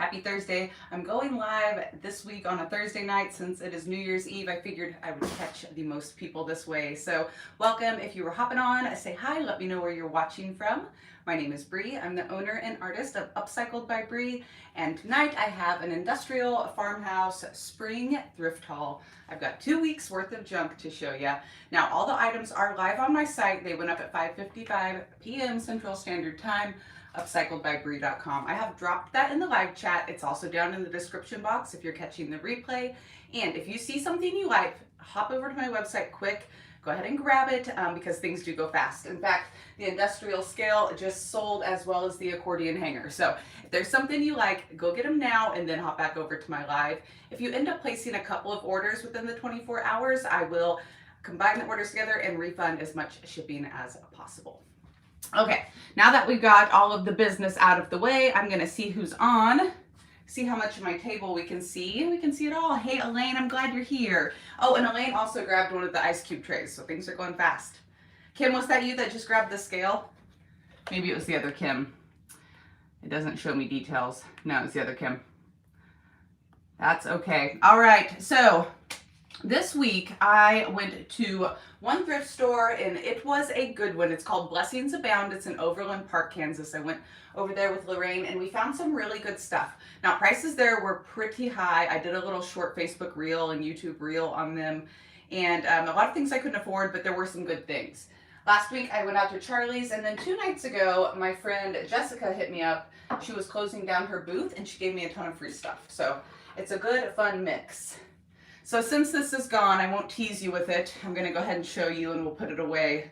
Happy Thursday. I'm going live this week on a Thursday night since it is New Year's Eve. I figured I would catch the most people this way. So welcome. If you were hopping on, say hi. Let me know where you're watching from. My name is Bree. I'm the owner and artist of Upcycled by Bree. And tonight I have an Industrial Farmhouse Spring Thrift Haul. I've got 2 weeks worth of junk to show you. Now all the items are live on my site. They went up at 5:55 p.m. Central Standard Time. Upcycledbybree.com. I have dropped that in the live chat. It's also down in the description box if you're catching the replay. And if you see something you like, hop over to my website quick. Go ahead and grab it because things do go fast. In fact, the industrial scale just sold as well as the accordion hanger. So if there's something you like, go get them now and then hop back over to my live. If you end up placing a couple of orders within the 24 hours, I will combine the orders together and refund as much shipping as possible. Okay, now that we've got all of the business out of the way, I'm gonna see who's on. See how much of my table we can see. We can see it all. Hey, Elaine, I'm glad you're here. Oh, and Elaine also grabbed one of the ice cube trays, so things are going fast. Kim, was that you that just grabbed the scale? Maybe it was the other Kim. It doesn't show me details. No, it's the other Kim. That's okay. All right, so this week I went to one thrift store and it was a good one. It's called Blessings Abound. It's in Overland Park, Kansas. I went over there with Lorraine and we found some really good stuff. Now prices there were pretty high. I did a little short Facebook reel and YouTube reel on them, and a lot of things I couldn't afford, but there were some good things. Last week I went out to Charlie's, and then 2 nights ago my friend Jessica hit me up. She was closing down her booth and she gave me a ton of free stuff. So it's a good fun mix. So since this is gone, I won't tease you with it. I'm gonna go ahead and show you and we'll put it away.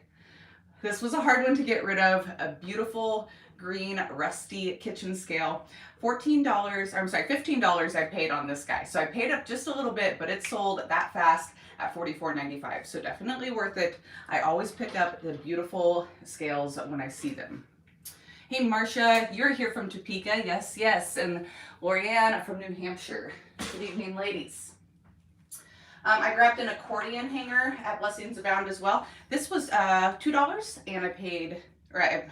This was a hard one to get rid of. A beautiful green rusty kitchen scale. $15 I paid on this guy. So I paid up just a little bit, but it sold that fast at $44.95. So definitely worth it. I always pick up the beautiful scales when I see them. Hey Marcia, you're here from Topeka. Yes, yes. And Lorianne from New Hampshire. Good evening, ladies. I grabbed an accordion hanger at Blessings Abound as well. This was $2 and I paid, or I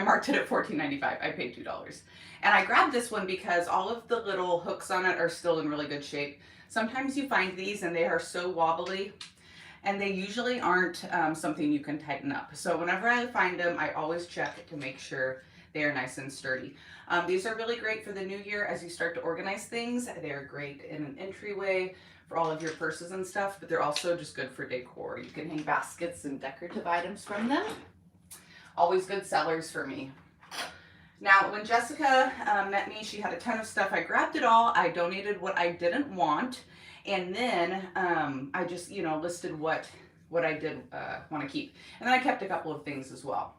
marked it at $14.95. I paid $2. And I grabbed this one because all of the little hooks on it are still in really good shape. Sometimes you find these and they are so wobbly and they usually aren't something you can tighten up. So whenever I find them, I always check to make sure they are nice and sturdy. These are really great for the new year as you start to organize things. They're great in an entryway for all of your purses and stuff, but they're also just good for decor. You can hang baskets and decorative items from them. Always good sellers for me. Now, when Jessica met me, she had a ton of stuff. I grabbed it all. I donated what I didn't want, and then I just, listed what I did want to keep. And then I kept a couple of things as well.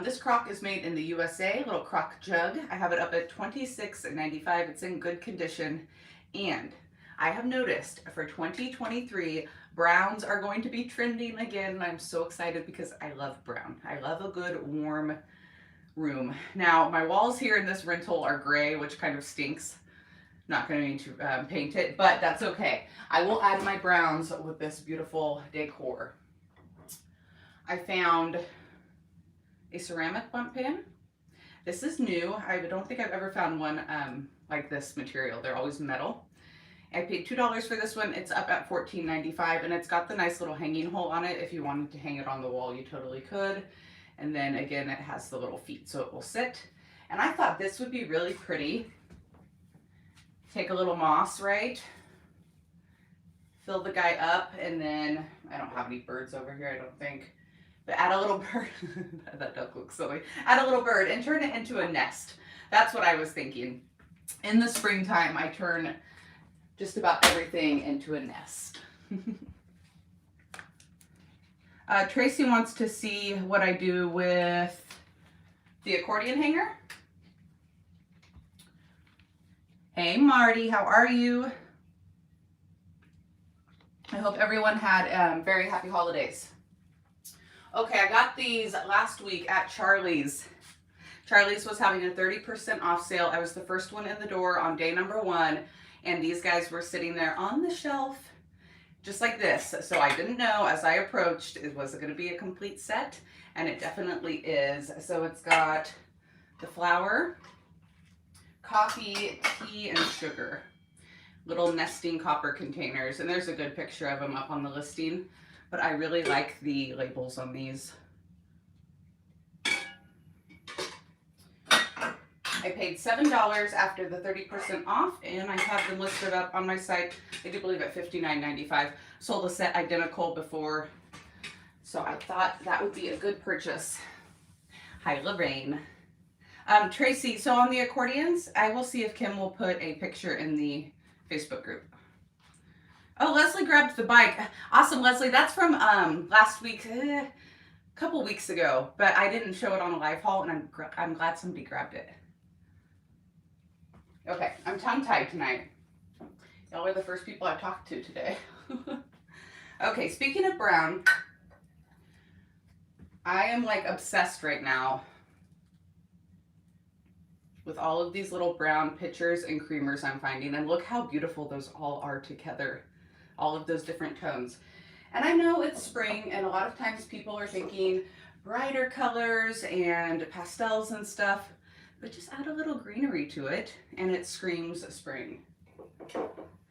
This crock is made in the USA, little crock jug. I have it up at $26.95. It's in good condition, and I have noticed for 2023, browns are going to be trending again, and I'm so excited because I love brown. I love a good warm room. Now, my walls here in this rental are gray, which kind of stinks. Not going to need to paint it, but that's okay. I will add my browns with this beautiful decor. I found a ceramic bump pan. This is new. I don't think I've ever found one like this material. They're always metal. I paid $2 for this one. It's up at $14.95, and it's got the nice little hanging hole on it. If you wanted to hang it on the wall, you totally could. And then again, it has the little feet, so it will sit. And I thought this would be really pretty. Take a little moss, right? Fill the guy up, and then, I don't have any birds over here, I don't think. But add a little bird. That duck looks silly. Add a little bird and turn it into a nest. That's what I was thinking. In the springtime, I turn just about everything into a nest. Tracy wants to see what I do with the accordion hanger. Hey Marty, how are you? I hope everyone had very happy holidays. Okay, I got these last week at Charlie's. Charlie's was having a 30% off sale. I was the first one in the door on day number 1. And these guys were sitting there on the shelf, just like this. So I didn't know as I approached, was it going to be a complete set? And it definitely is. So it's got the flower, coffee, tea, and sugar. Little nesting copper containers. And there's a good picture of them up on the listing. But I really like the labels on these. I paid $7 after the 30% off, and I have them listed up on my site. I do believe at $59.95. Sold a set identical before, so I thought that would be a good purchase. Hi, Lorraine. Tracy, so on the accordions, I will see if Kim will put a picture in the Facebook group. Oh, Leslie grabbed the bike. Awesome, Leslie. That's from last week, a couple weeks ago, but I didn't show it on a live haul, and I'm glad somebody grabbed it. Okay, I'm tongue-tied tonight. Y'all are the first people I've talked to today. Okay, speaking of brown, I am like obsessed right now with all of these little brown pitchers and creamers I'm finding. And look how beautiful those all are together. All of those different tones. And I know it's spring, and a lot of times people are thinking brighter colors and pastels and stuff. But just add a little greenery to it and it screams spring.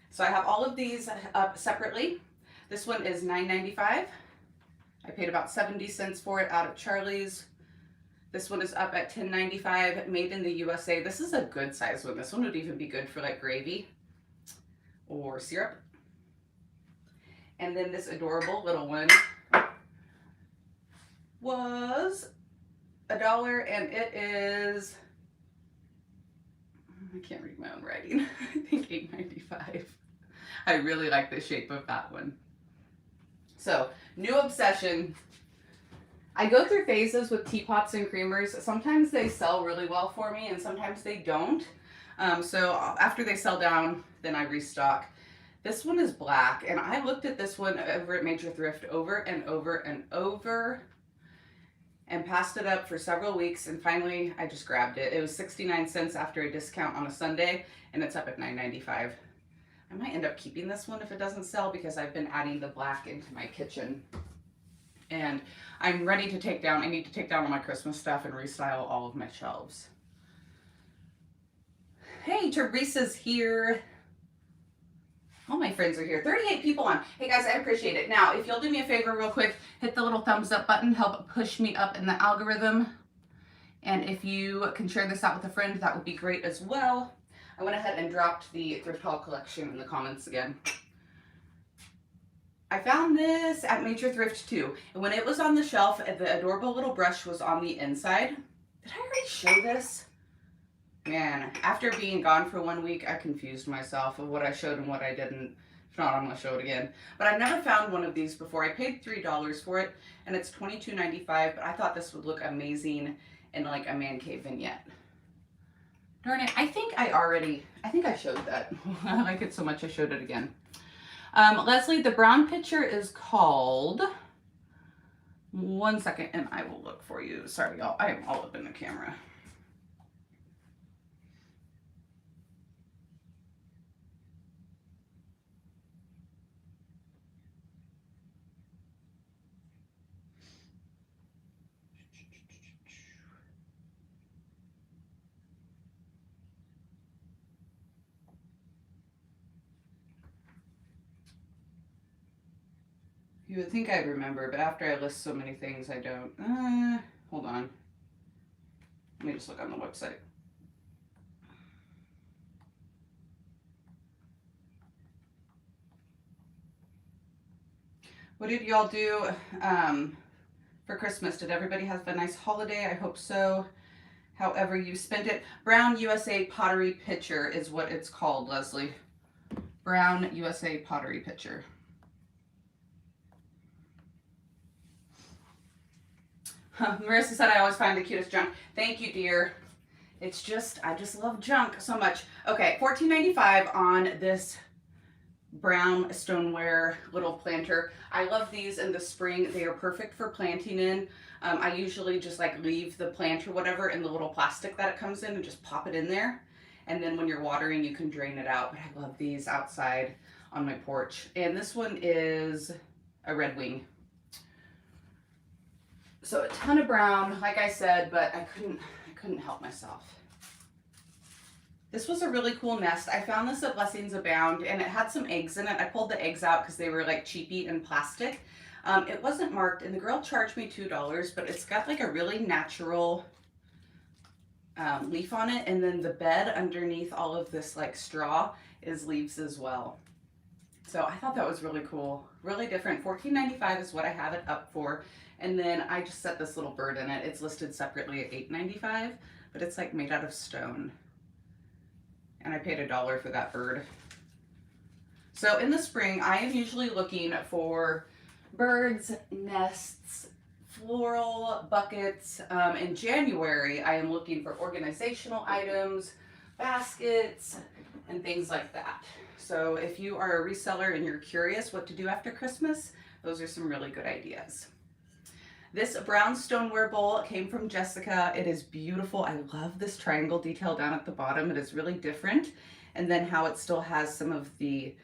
So I have all of these up separately. This one is $9.95. I paid about 70 cents for it out of Charlie's. This one is up at $10.95, made in the USA. This is a good size one. This one would even be good for like gravy or syrup. And then this adorable little one was $1, and it is, I can't read my own writing. I think $8.95. I really like the shape of that one. So, new obsession. I go through phases with teapots and creamers. Sometimes they sell really well for me, and sometimes they don't. So after they sell down, then I restock. This one is black, and I looked at this one over at Major Thrift over and over and over, and passed it up for several weeks, and finally I just grabbed it. It was 69 cents after a discount on a Sunday, and it's up at $9.95. I might end up keeping this one if it doesn't sell, because I've been adding the black into my kitchen. And I'm ready to take down, I need to take down all my Christmas stuff and restyle all of my shelves. Hey, Teresa's here. All my friends are here. 38 people on. Hey guys, I appreciate it. Now, if you'll do me a favor real quick, hit the little thumbs up button, help push me up in the algorithm. And if you can share this out with a friend, that would be great as well. I went ahead and dropped the thrift haul collection in the comments again. I found this at Major Thrift too. And when it was on the shelf, the adorable little brush was on the inside. Did I already show this? Man, after being gone for 1 week, I confused myself of what I showed and what I didn't. If not, I'm going to show it again. But I've never found one of these before. I paid $3 for it, and it's $22.95, but I thought this would look amazing in like a man cave vignette. Darn it, I think I showed that. I like it so much I showed it again. Leslie, the brown picture is called, one second, and I will look for you. Sorry, y'all, I am all up in the camera. You would think I'd remember, but after I list so many things, I don't. Hold on. Let me just look on the website. What did y'all do for Christmas? Did everybody have a nice holiday? I hope so. However you spent it. Brown USA Pottery Pitcher is what it's called, Leslie. Brown USA Pottery Pitcher. Marissa said I always find the cutest junk. Thank you, dear. It's just, I just love junk so much. Okay, $14.95 on this brown stoneware little planter. I love these in the spring. They are perfect for planting in. I usually just like leave the plant or whatever in the little plastic that it comes in and just pop it in there. And then when you're watering, you can drain it out. But I love these outside on my porch. And this one is a Red Wing. So a ton of brown, like I said, but I couldn't help myself. This was a really cool nest. I found this at Blessings Abound, and it had some eggs in it. I pulled the eggs out because they were like cheapy and plastic. It wasn't marked, and the girl charged me $2, but it's got like a really natural leaf on it, and then the bed underneath all of this like straw is leaves as well. So I thought that was really cool, really different. $14.95 is what I have it up for, and then I just set this little bird in it. It's listed separately at $8.95, but it's like made out of stone, and I paid $1 for that bird. So in the spring, I am usually looking for birds, nests, floral buckets. In January, I am looking for organizational items, baskets, and things like that. So if you are a reseller and you're curious what to do after Christmas, those are some really good ideas. This brown stoneware bowl came from Jessica. It is beautiful. I love this triangle detail down at the bottom. It is really different. And then how it still has some of the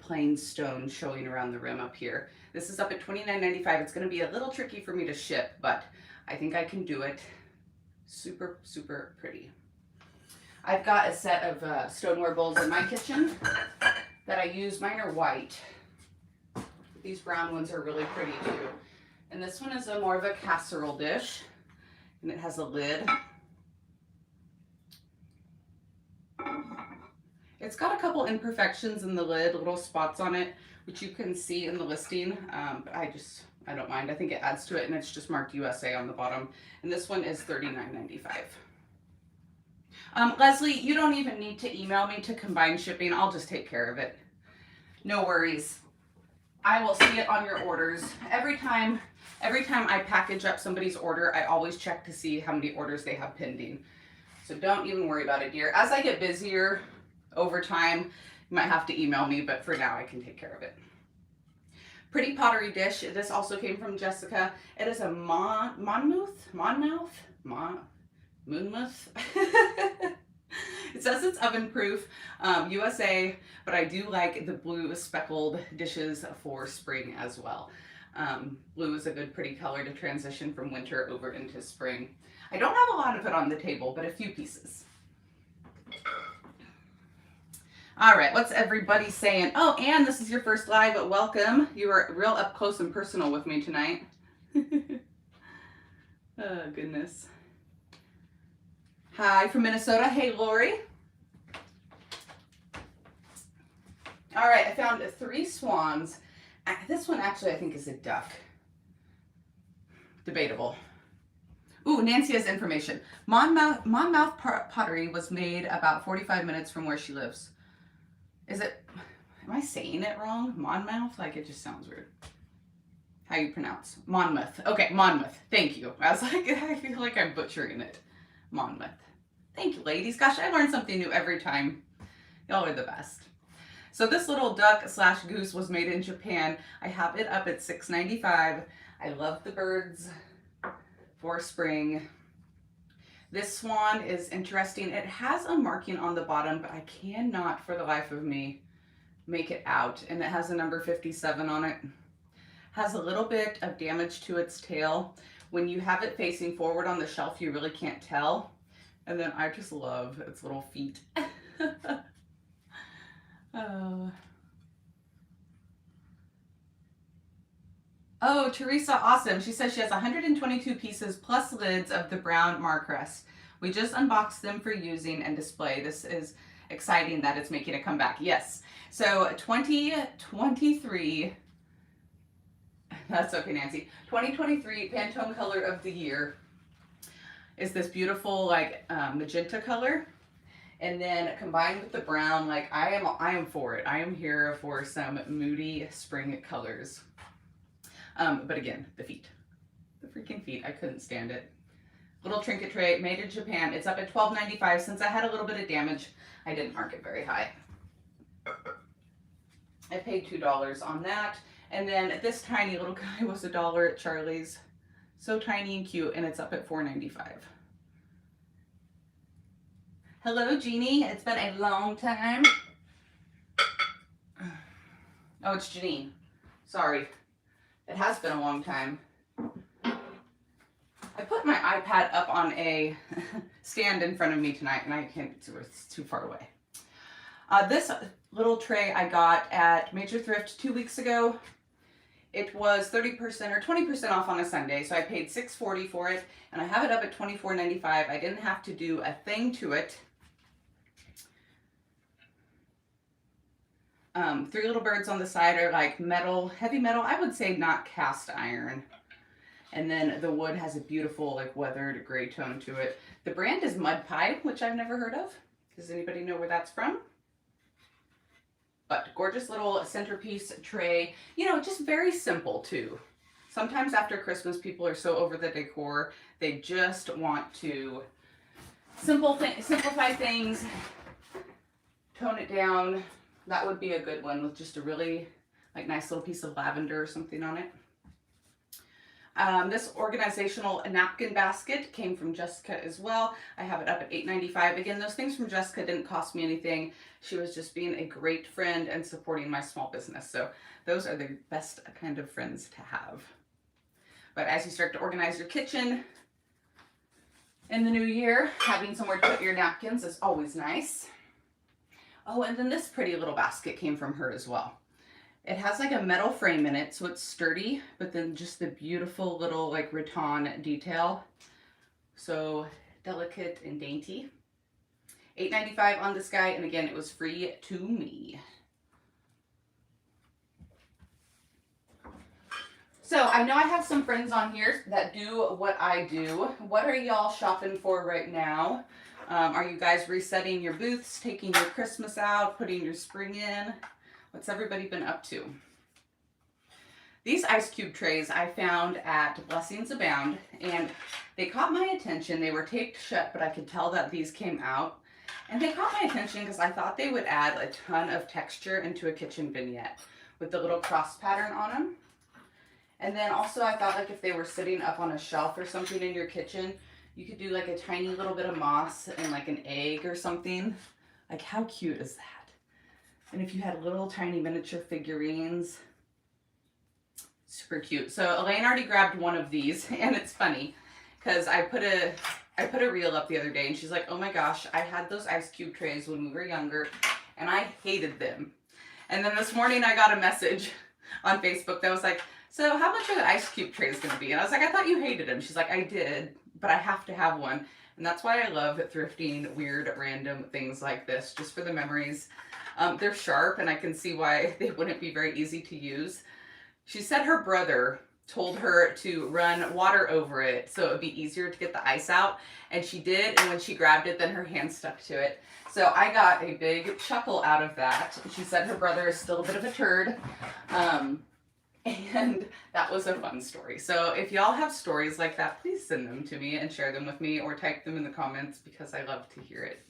plain stone showing around the rim up here. This is up at $29.95. It's going to be a little tricky for me to ship, but I think I can do it. Super, super pretty. I've got a set of stoneware bowls in my kitchen that I use. Mine are white. These brown ones are really pretty too. And this one is more of a casserole dish, and it has a lid. It's got a couple imperfections in the lid, little spots on it, which you can see in the listing, but I don't mind. I think it adds to it, and it's just marked USA on the bottom. And this one is $39.95. Leslie, you don't even need to email me to combine shipping. I'll just take care of it. No worries. I will see it on your orders. Every time I package up somebody's order, I always check to see how many orders they have pending. So don't even worry about it, dear. As I get busier over time, you might have to email me, but for now I can take care of it. Pretty pottery dish. This also came from Jessica. It is a Monmouth. It says it's oven proof, USA, but I do like the blue speckled dishes for spring as well. Blue is a good pretty color to transition from winter over into spring. I don't have a lot of it on the table, but a few pieces. All right, what's everybody saying? Oh, Anne, this is your first live. Welcome. You were real up close and personal with me tonight. Oh, goodness. Hi from Minnesota. Hey, Lori. All right, I found 3 swans. This one actually I think is a duck. Debatable. Ooh, Nancy has information. Monmouth pottery was made about 45 minutes from where she lives. Is it, am I saying it wrong? Monmouth? Like, it just sounds weird. How you pronounce? Monmouth. Okay, Monmouth. Thank you. I was like, I feel like I'm butchering it. Monmouth. Thank you, ladies. Gosh, I learn something new every time. Y'all are the best. So this little duck slash goose was made in Japan. I have it up at $6.95. I love the birds for spring. This swan is interesting. It has a marking on the bottom, but I cannot for the life of me make it out. And it has a number 57 on it. Has a little bit of damage to its tail. When you have it facing forward on the shelf, you really can't tell. And then I just love its little feet. Oh, Teresa, awesome. She says she has 122 pieces plus lids of the brown Marcrest. We just unboxed them for using and display. This is exciting that it's making a comeback. Yes. So 2023, that's okay, Nancy. 2023 Pantone color of the year is this beautiful like magenta color. And then combined with the brown, like I am for it. I am here for some moody spring colors. But again, the feet, the freaking feet, I couldn't stand it. Little trinket tray made in Japan. It's up at $12.95. Since I had a little bit of damage, I didn't mark it very high. I paid $2 on that. And then this tiny little guy was $1 at Charlie's. So tiny and cute, and it's up at $4.95. Hello, Jeannie. It's been a long time. Oh, it's Janine. Sorry. It has been a long time. I put my iPad up on a stand in front of me tonight, and I can't, it's too far away. This little tray I got at Major Thrift 2 weeks ago. It was 30% or 20% off on a Sunday, so I paid $6.40 for it, and I have it up at $24.95. I didn't have to do a thing to it. 3 little birds on the side are like metal, heavy metal. I would say not cast iron. And then the wood has a beautiful like weathered gray tone to it. The brand is Mud Pie, which I've never heard of. Does anybody know where that's from? But gorgeous little centerpiece tray. You know, just very simple too. Sometimes after Christmas, people are so over the decor, they just want to simplify things, tone it down. That would be a good one with just a really like nice little piece of lavender or something on it. This organizational napkin basket came from Jessica as well. I have it up at $8.95. Again, those things from Jessica didn't cost me anything. She was just being a great friend and supporting my small business. So those are the best kind of friends to have. But as you start to organize your kitchen in the new year, having somewhere to put your napkins is always nice. Oh, and then this pretty little basket came from her as well. It has like a metal frame in it, so it's sturdy, but then just the beautiful little like rattan detail. So delicate and dainty. $8.95 on this guy, and again, it was free to me. So I know I have some friends on here that do what I do. What are y'all shopping for right now? Are you guys resetting your booths, taking your Christmas out, putting your spring in? What's everybody been up to? These ice cube trays I found at Blessings Abound, and they caught my attention. They were taped shut, but I could tell that these came out. And they caught my attention because I thought they would add a ton of texture into a kitchen vignette with the little cross pattern on them. And then also I thought like if they were sitting up on a shelf or something in your kitchen, you could do like a tiny little bit of moss and like an egg or something. Like how cute is that? And if you had little tiny miniature figurines, super cute. So Elaine already grabbed one of these, and it's funny because I put a reel up the other day, and she's like, oh my gosh, I had those ice cube trays when we were younger, and I hated them. And then this morning I got a message on Facebook that was like, so how much are the ice cube trays going to be? And I was like, I thought you hated them. She's like, I did, but I have to have one. And that's why I love thrifting weird, random things like this, just for the memories. They're sharp, and I can see why they wouldn't be very easy to use. She said her brother told her to run water over it so it would be easier to get the ice out, and she did, and when she grabbed it, then her hand stuck to it. So I got a big chuckle out of that. She said her brother is still a bit of a turd, and that was a fun story. So if y'all have stories like that, please send them to me and share them with me, or type them in the comments because I love to hear it.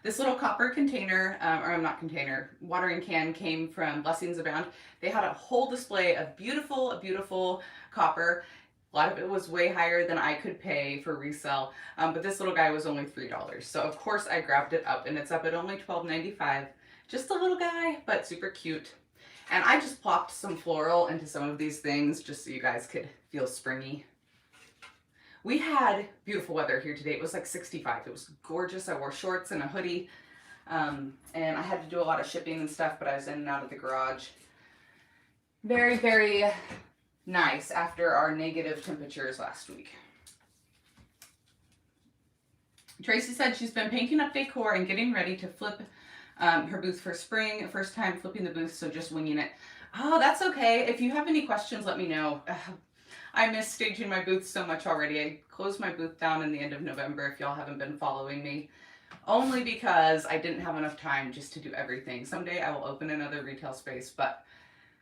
This little copper container, watering can came from Blessings Abound. They had a whole display of beautiful, beautiful copper. A lot of it was way higher than I could pay for resale, but this little guy was only $3. So of course I grabbed it up, and it's up at only $12.95. Just a little guy, but super cute. And I just plopped some floral into some of these things just so you guys could feel springy. We had beautiful weather here today. It was like 65. It was gorgeous. I wore shorts and a hoodie, and I had to do a lot of shipping and stuff, but I was in and out of the garage. Very, very nice after our negative temperatures last week. Tracy said she's been painting up decor and getting ready to flip her booth for spring. First time flipping the booth, so just winging it. Oh, that's okay. If you have any questions, let me know. I miss staging my booth so much already. I closed my booth down in the end of November, if y'all haven't been following me, only because I didn't have enough time just to do everything. Someday I will open another retail space, but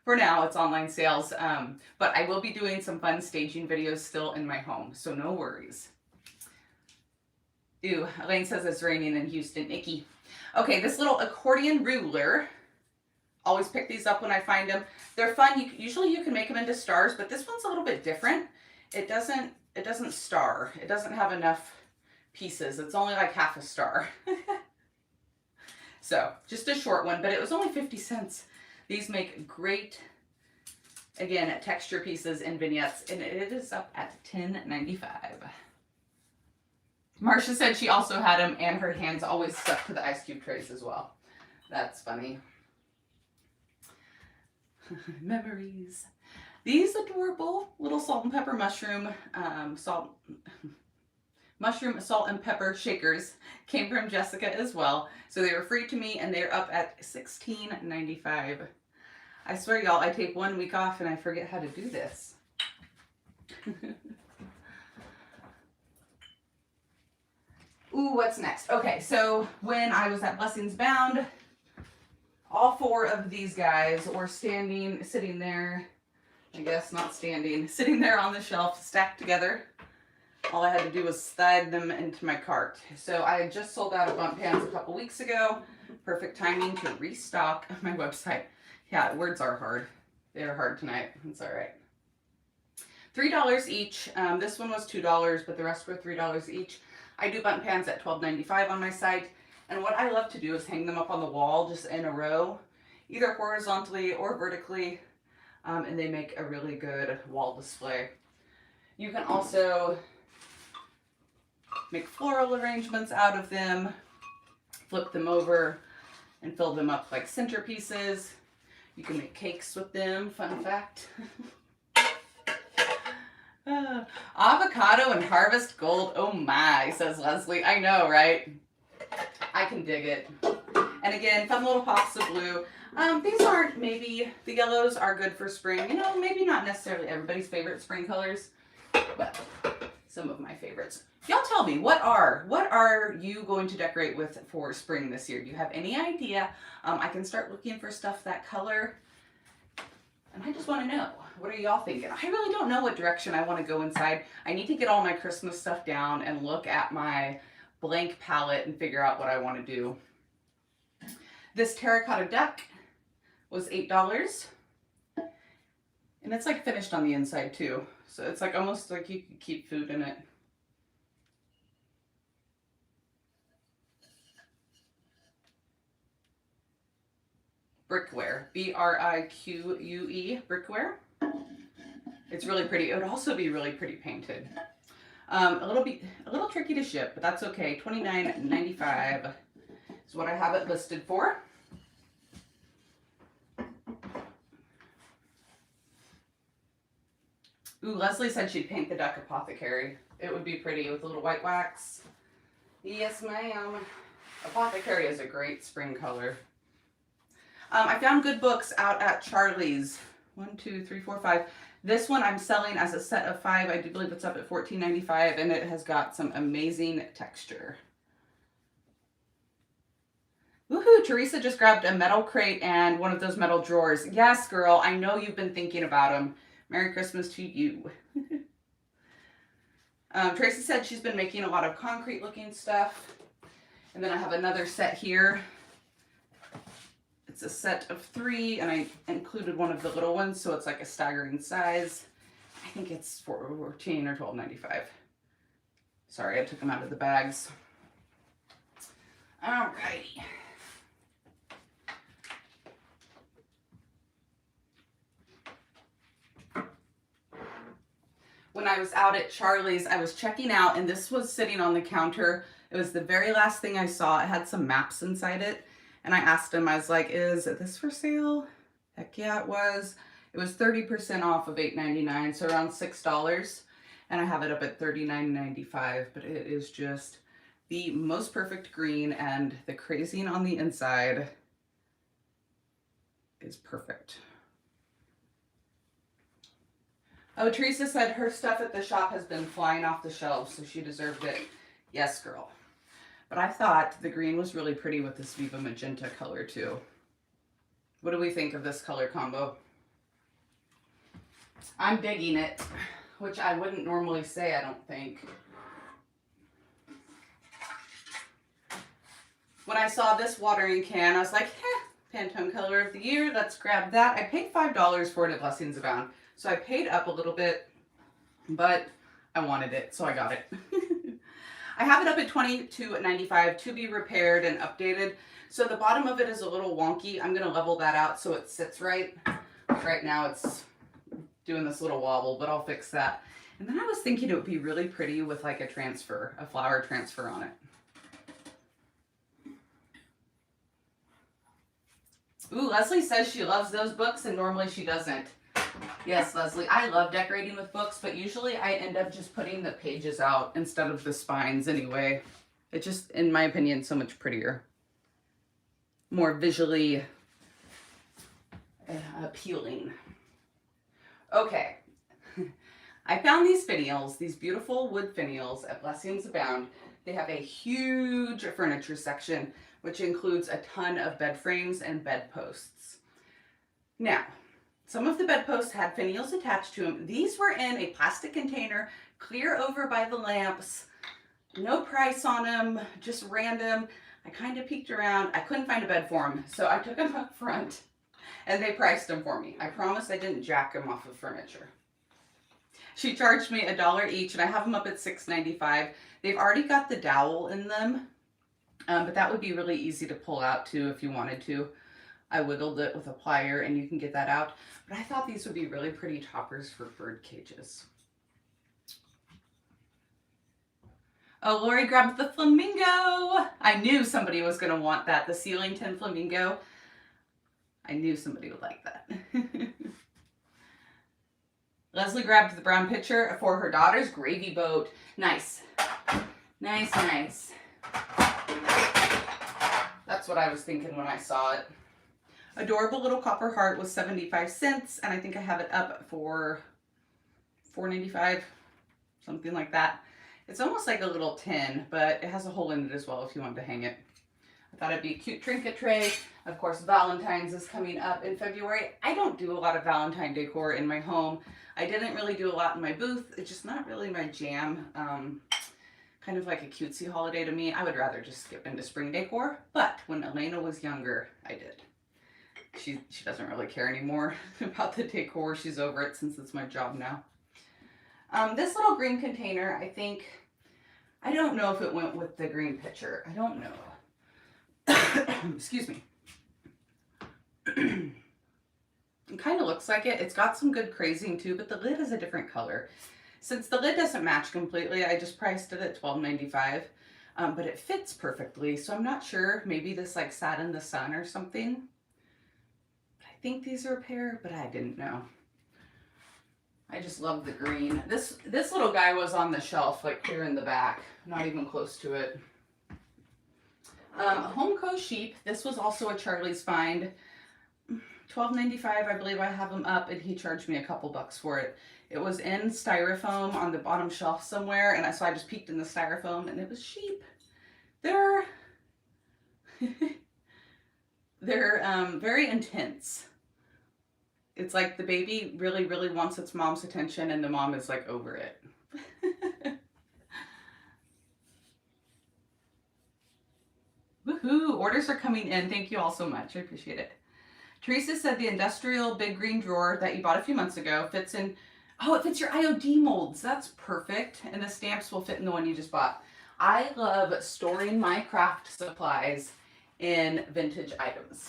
for now it's online sales. But I will be doing some fun staging videos still in my home, so no worries. Ew, Elaine says it's raining in Houston. Icky. Okay, this little accordion ruler. Always pick these up when I find them. They're fun. Usually you can make them into stars, but this one's a little bit different. It doesn't star. It doesn't have enough pieces. It's only like half a star. So just a short one, but it was only 50 cents. These make great Again, texture pieces and vignettes, and it is up at $10.95. Marcia said she also had them, and her hands always stuck to the ice cube trays as well. That's funny. Memories. These adorable little salt and pepper mushroom, salt and pepper shakers came from Jessica as well. So they were free to me, and they're up at $16.95. I swear, y'all, I take 1 week off and I forget how to do this. Ooh, what's next? Okay, so when I was at Blessings Bound, all 4 of these guys were sitting there, I guess not standing, sitting there on the shelf, stacked together. All I had to do was slide them into my cart. So I had just sold out of bump pans a couple weeks ago. Perfect timing to restock my website. Yeah, words are hard. They are hard tonight. It's all right. $3 each. This one was $2, but the rest were $3 each. I do bump pans at $12.95 on my site. And what I love to do is hang them up on the wall just in a row, either horizontally or vertically. And they make a really good wall display. You can also make floral arrangements out of them, flip them over, and fill them up like centerpieces. You can make cakes with them, fun fact. Avocado and harvest gold, oh my, says Leslie. I know, right? I can dig it. And again, fun little pops of blue. These aren't, maybe, the yellows are good for spring. You know, maybe not necessarily everybody's favorite spring colors, but some of my favorites. Y'all tell me, what are you going to decorate with for spring this year? Do you have any idea? I can start looking for stuff that color, and I just want to know, what are y'all thinking? I really don't know what direction I want to go inside. I need to get all my Christmas stuff down and look at my blank palette and figure out what I want to do. This terracotta duck was $8, and it's like finished on the inside too. So it's like almost like you could keep food in it. Brickware, B-R-I-Q-U-E, brickware. It's really pretty. It would also be really pretty painted. A little tricky to ship, but that's okay. $29.95 is what I have it listed for. Ooh, Leslie said she'd paint the duck apothecary. It would be pretty with a little white wax. Yes, ma'am. Apothecary is a great spring color. I found good books out at Charlie's. 1, 2, 3, 4, 5. This one I'm selling as a set of 5. I do believe it's up at $14.95, and it has got some amazing texture. Woohoo! Teresa just grabbed a metal crate and one of those metal drawers. Yes, girl, I know you've been thinking about them. Merry Christmas to you. Tracy said she's been making a lot of concrete looking stuff. And then I have another set here. It's a set of 3, and I included one of the little ones, so it's like a staggering size. I think it's $14 or $12.95. Sorry, I took them out of the bags. Alrighty. When I was out at Charlie's, I was checking out, and this was sitting on the counter. It was the very last thing I saw. It had some maps inside it. And I asked him, I was like, is this for sale? Heck yeah, it was. It was 30% off of $8.99, so around $6. And I have it up at $39.95, but it is just the most perfect green, and the crazing on the inside is perfect. Oh, Teresa said her stuff at the shop has been flying off the shelves, so she deserved it. Yes, girl. But I thought the green was really pretty with this Viva Magenta color too. What do we think of this color combo? I'm digging it, which I wouldn't normally say, I don't think. When I saw this watering can, I was like, Pantone color of the year, let's grab that. I paid $5 for it at Blessings Abound. So I paid up a little bit, but I wanted it, so I got it. I have it up at $22.95 to be repaired and updated. So the bottom of it is a little wonky. I'm gonna level that out so it sits right. Right now it's doing this little wobble, but I'll fix that. And then I was thinking it would be really pretty with like a transfer, a flower transfer on it. Ooh, Leslie says she loves those books and normally she doesn't. Yes, Leslie, I love decorating with books, but usually I end up just putting the pages out instead of the spines anyway. It's just, in my opinion, so much prettier. More visually appealing. Okay. I found these finials, these beautiful wood finials at Blessings Abound. They have a huge furniture section, which includes a ton of bed frames and bed posts. Now, some of the bed posts had finials attached to them. These were in a plastic container, clear over by the lamps, no price on them, just random. I kind of peeked around. I couldn't find a bed for them, so I took them up front and they priced them for me. I promise I didn't jack them off of furniture. She charged me $1 each, and I have them up at $6.95. They've already got the dowel in them, but that would be really easy to pull out too if you wanted to. I wiggled it with a plier and you can get that out. But I thought these would be really pretty toppers for bird cages. Oh, Lori grabbed the flamingo. I knew somebody was going to want that. The ceiling tin flamingo. I knew somebody would like that. Leslie grabbed the brown pitcher for her daughter's gravy boat. Nice. Nice, nice. That's what I was thinking when I saw it. Adorable little copper heart was 75 cents, and I think I have it up for $4.95, something like that. It's almost like a little tin, but it has a hole in it as well if you want to hang it. I thought it'd be a cute trinket tray. Of course, Valentine's is coming up in February. I don't do a lot of Valentine decor in my home. I didn't really do a lot in my booth. It's just not really my jam. Kind of like a cutesy holiday to me. I would rather just skip into spring decor. But when Elena was younger, I did. She doesn't really care anymore about the decor. She's over it since it's my job now. This little green container, I don't know if it went with the green pitcher. I don't know. Excuse me. It kind of looks like it. It's got some good crazing too, but the lid is a different color. Since the lid doesn't match completely, I just priced it at $12.95. But it fits perfectly, so I'm not sure. Maybe this like sat in the sun or something. I think these are a pair, but I didn't know. I just love the green. This little guy was on the shelf, like clear in the back, not even close to it. Homeco sheep. This was also a Charlie's find. $12.95, I believe I have them up, and he charged me a couple bucks for it. It was in styrofoam on the bottom shelf somewhere, and so I just peeked in the styrofoam, and it was sheep. They're very intense. It's like the baby really, really wants its mom's attention, and the mom is like over it. Woohoo! Orders are coming in. Thank you all so much. I appreciate it. Teresa said the industrial big green drawer that you bought a few months ago fits in. Oh, it fits your IOD molds. That's perfect. And the stamps will fit in the one you just bought. I love storing my craft supplies in vintage items.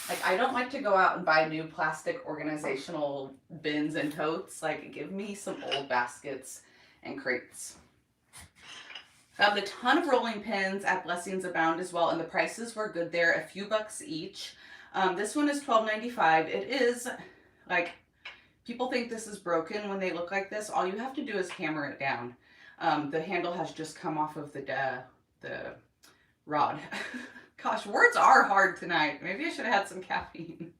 Like, I don't like to go out and buy new plastic organizational bins and totes. Like, give me some old baskets and crates. Found a ton of rolling pins at Blessings Abound as well, and the prices were good there, a few bucks each. This one is $12.95. It is, like, people think this is broken when they look like this. All you have to do is hammer it down. The handle has just come off of the rod. Gosh, words are hard tonight. Maybe I should have had some caffeine.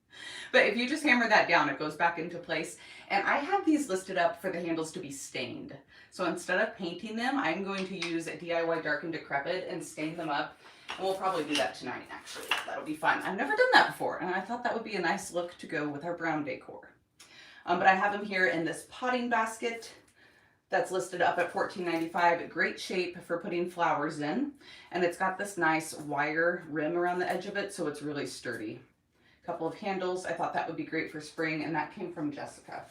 But if you just hammer that down, it goes back into place. And I have these listed up for the handles to be stained. So instead of painting them, I'm going to use a DIY Dark and Decrepit and stain them up. And we'll probably do that tonight, actually. That'll be fun. I've never done that before, and I thought that would be a nice look to go with our brown decor. But I have them here in this potting basket that's listed up at $14.95. Great shape for putting flowers in. And it's got this nice wire rim around the edge of it, so it's really sturdy. A couple of handles. I thought that would be great for spring, and that came from Jessica.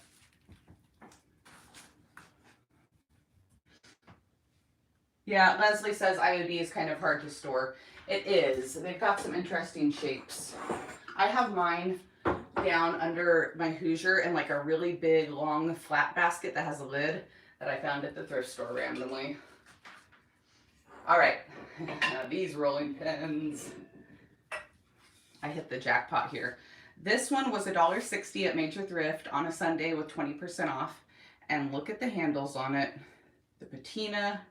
Yeah, Leslie says IOD is kind of hard to store. It is. They've got some interesting shapes. I have mine down under my Hoosier in like a really big, long, flat basket that has a lid that I found at the thrift store randomly. All right, now these rolling pins. I hit the jackpot here. This one was $1.60 at Major Thrift on a Sunday with 20% off. And look at the handles on it. The patina,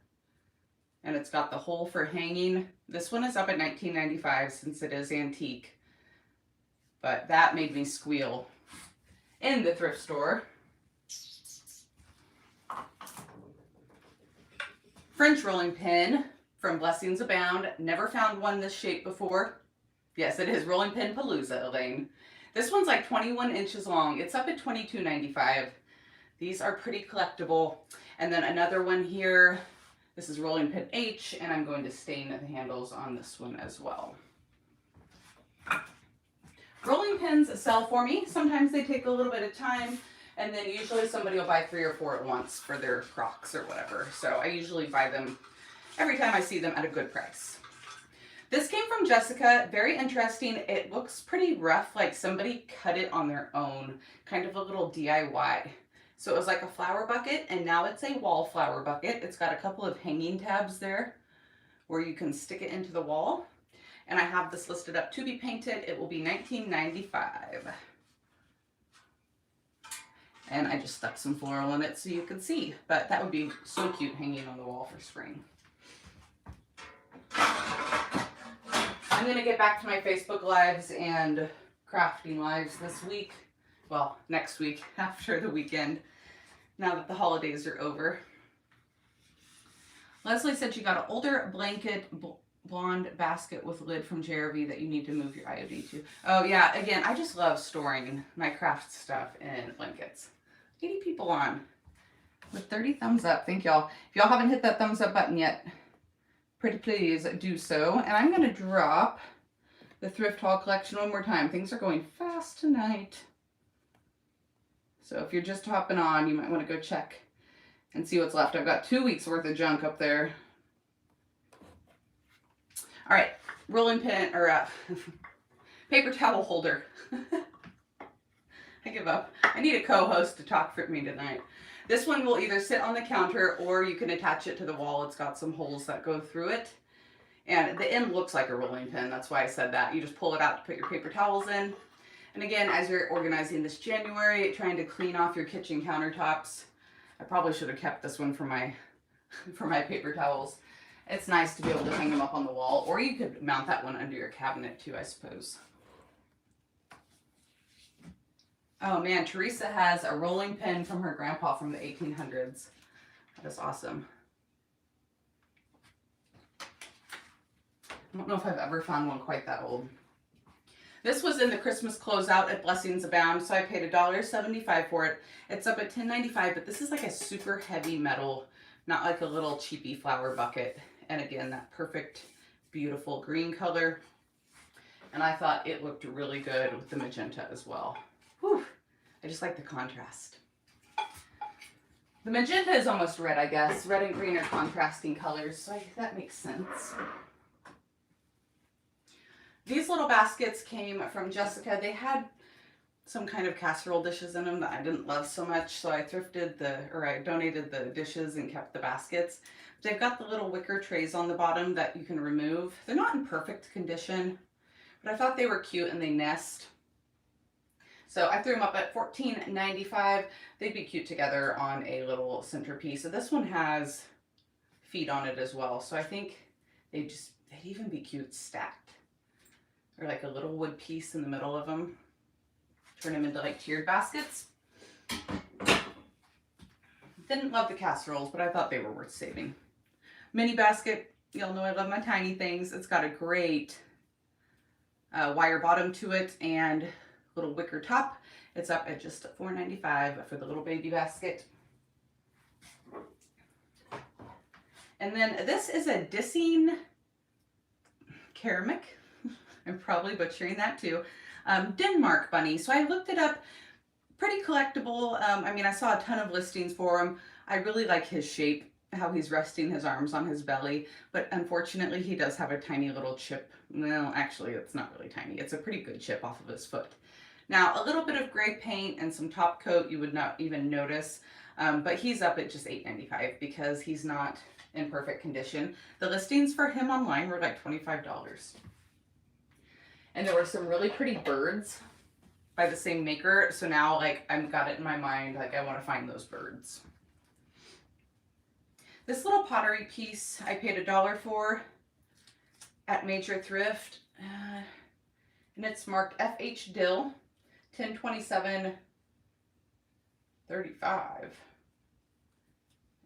and it's got the hole for hanging. This one is up at $19.95 since it is antique. But that made me squeal in the thrift store. French rolling pin from Blessings Abound. Never found one this shape before. Yes, it is Rolling Pin Palooza, Elaine. This one's like 21 inches long. It's up at $22.95. These are pretty collectible. And then another one here. This is Rolling Pin H, and I'm going to stain the handles on this one as well. Rolling pins sell for me. Sometimes they take a little bit of time, and then usually somebody will buy 3 or 4 at once for their Crocs or whatever. So I usually buy them every time I see them at a good price. This came from Jessica. Very interesting. It looks pretty rough, like somebody cut it on their own, kind of a little DIY. So it was like a flower bucket, and now it's a wall flower bucket. It's got a couple of hanging tabs there where you can stick it into the wall. And I have this listed up to be painted. It will be $19.95. And I just stuck some floral in it so you can see. But that would be so cute hanging on the wall for spring. I'm going to get back to my Facebook Lives and crafting lives this week. Well, next week after the weekend, now that the holidays are over. Leslie said she got an older blanket blonde basket with lid from JRV that you need to move your IOD to. Oh yeah, again, I just love storing my craft stuff in blankets. 80 people on with 30 thumbs up. Thank y'all. If y'all haven't hit that thumbs up button yet, pretty please do so. And I'm going to drop the thrift haul collection one more time. Things are going fast tonight. So if you're just hopping on, you might want to go check and see what's left. I've got 2 weeks worth of junk up there. All right, rolling pin or paper towel holder. I give up. I need a co-host to talk for me tonight. This one will either sit on the counter or you can attach it to the wall. It's got some holes that go through it. And the end looks like a rolling pin. That's why I said that. You just pull it out to put your paper towels in. And again, as you're organizing this January, trying to clean off your kitchen countertops, I probably should have kept this one for my paper towels. It's nice to be able to hang them up on the wall, or you could mount that one under your cabinet too, I suppose. Oh man, Teresa has a rolling pin from her grandpa from the 1800s. That is awesome. I don't know if I've ever found one quite that old. This was in the Christmas closeout at Blessings Abound, so I paid $1.75 for it. It's up at $10.95, but this is like a super heavy metal, not like a little cheapy flower bucket. And again, that perfect, beautiful green color. And I thought it looked really good with the magenta as well. Whew, I just like the contrast. The magenta is almost red, I guess. Red and green are contrasting colors, so that makes sense. These little baskets came from Jessica. They had some kind of casserole dishes in them that I didn't love so much, so I I donated the dishes and kept the baskets. They've got the little wicker trays on the bottom that you can remove. They're not in perfect condition, but I thought they were cute and they nest. So I threw them up at $14.95. They'd be cute together on a little centerpiece. So this one has feet on it as well. So I think they'd even be cute stacked. Or like a little wood piece in the middle of them. Turn them into like tiered baskets. Didn't love the casseroles, but I thought they were worth saving. Mini basket, y'all know I love my tiny things. It's got a great wire bottom to it and little wicker top. It's up at just $4.95 for the little baby basket. And then this is a Dissing Ceramic. I'm probably butchering that too. Denmark bunny. So I looked it up. Pretty collectible. I mean, I saw a ton of listings for him. I really like his shape, how he's resting his arms on his belly. But unfortunately, he does have a tiny little chip. Well, actually, it's not really tiny. It's a pretty good chip off of his foot. Now, a little bit of gray paint and some top coat you would not even notice, but he's up at just $8.95 because he's not in perfect condition. The listings for him online were like $25. And there were some really pretty birds by the same maker, so now like I've got it in my mind, like I want to find those birds. This little pottery piece I paid $1 for at Major Thrift, and it's marked FH Dill 1027 35.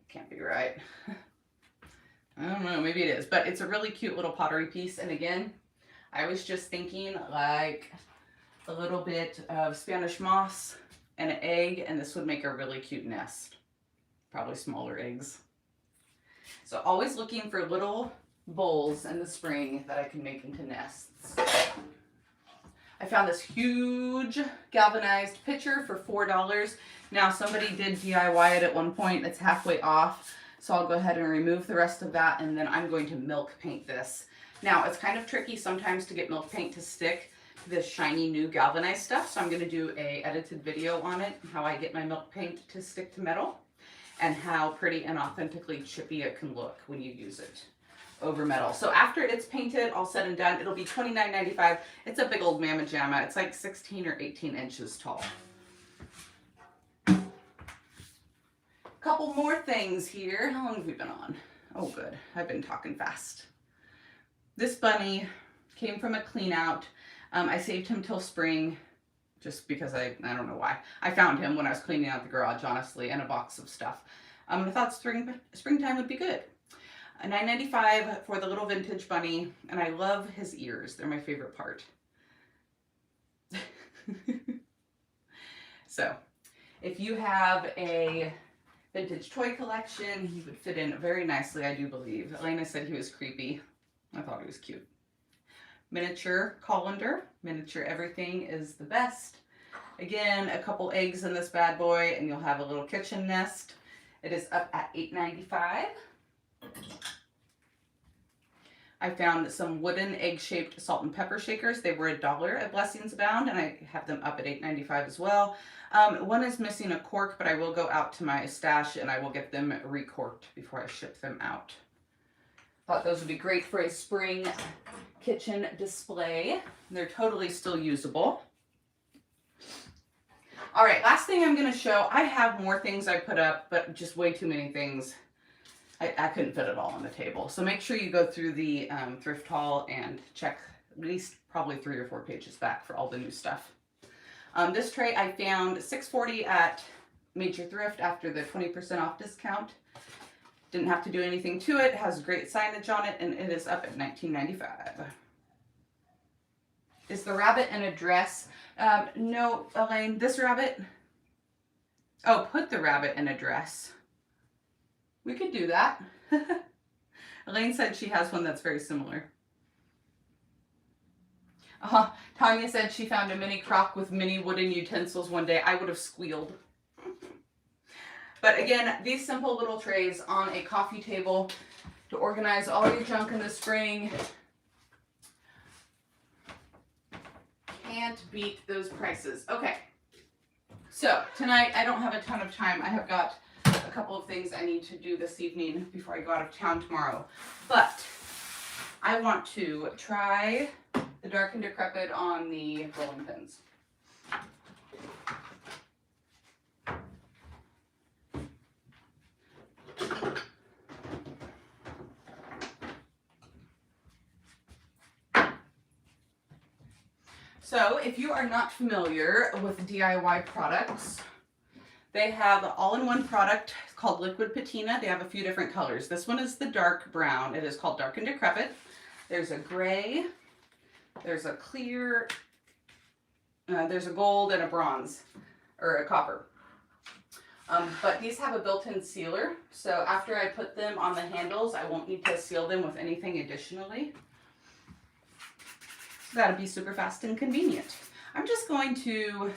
Can't be right. I don't know, maybe it is, but it's a really cute little pottery piece. And again, I was just thinking like a little bit of Spanish moss and an egg, and this would make a really cute nest. Probably smaller eggs. So always looking for little bowls in the spring that I can make into nests. I found this huge galvanized pitcher for $4. Now somebody did DIY it at one point. It's halfway off. So I'll go ahead and remove the rest of that, and then I'm going to milk paint this. Now it's kind of tricky sometimes to get milk paint to stick to this shiny new galvanized stuff. So I'm going to do a edited video on it, how I get my milk paint to stick to metal and how pretty and authentically chippy it can look when you use it over metal. So after it's painted, all said and done, it'll be $29.95. It's a big old mamma jamma. It's like 16 or 18 inches tall. Couple more things here. How long have we been on? Oh, good. I've been talking fast. This bunny came from a clean out. I saved him till spring just because I don't know why. I found him when I was cleaning out the garage, honestly, and a box of stuff. I thought springtime would be good. $9.95 for the little vintage bunny, and I love his ears. They're my favorite part. So, if you have a vintage toy collection, he would fit in very nicely, I do believe. Elena said he was creepy. I thought he was cute. Miniature colander. Miniature everything is the best. Again, a couple eggs in this bad boy, and you'll have a little kitchen nest. It is up at $8.95. I found some wooden egg-shaped salt and pepper shakers. They were $1 at Blessings Abound, and I have them up at $8.95 as well. One is missing a cork, but I will go out to my stash and I will get them recorked before I ship them out. Thought those would be great for a spring kitchen display. They're totally still usable. All right, last thing I'm going to show. I have more things I put up, but just way too many things. I couldn't fit it all on the table. So make sure you go through the thrift haul and check at least probably 3 or 4 pages back for all the new stuff. This tray I found $6.40 at Major Thrift after the 20% off discount. Didn't have to do anything to it. It has great signage on it, and it is up at $19.95. Is the rabbit in a dress? No, Elaine, this rabbit. Oh, put the rabbit in a dress. We could do that. Elaine said she has one that's very similar. Tanya said she found a mini crock with mini wooden utensils one day. I would have squealed. But again, these simple little trays on a coffee table to organize all your junk in the spring. Can't beat those prices. Okay, so tonight I don't have a ton of time. I have got a couple of things I need to do this evening before I go out of town tomorrow. But I want to try the Dark and Decrepit on the rolling pins. So if you are not familiar with DIY products, they have an all-in-one product called Liquid Patina. They have a few different colors. This one is the dark brown. It is called Dark and Decrepit. There's a gray, there's a clear, there's a gold and a bronze, or a copper. But these have a built-in sealer, so after I put them on the handles, I won't need to seal them with anything additionally. So that'll be super fast and convenient. I'm just going to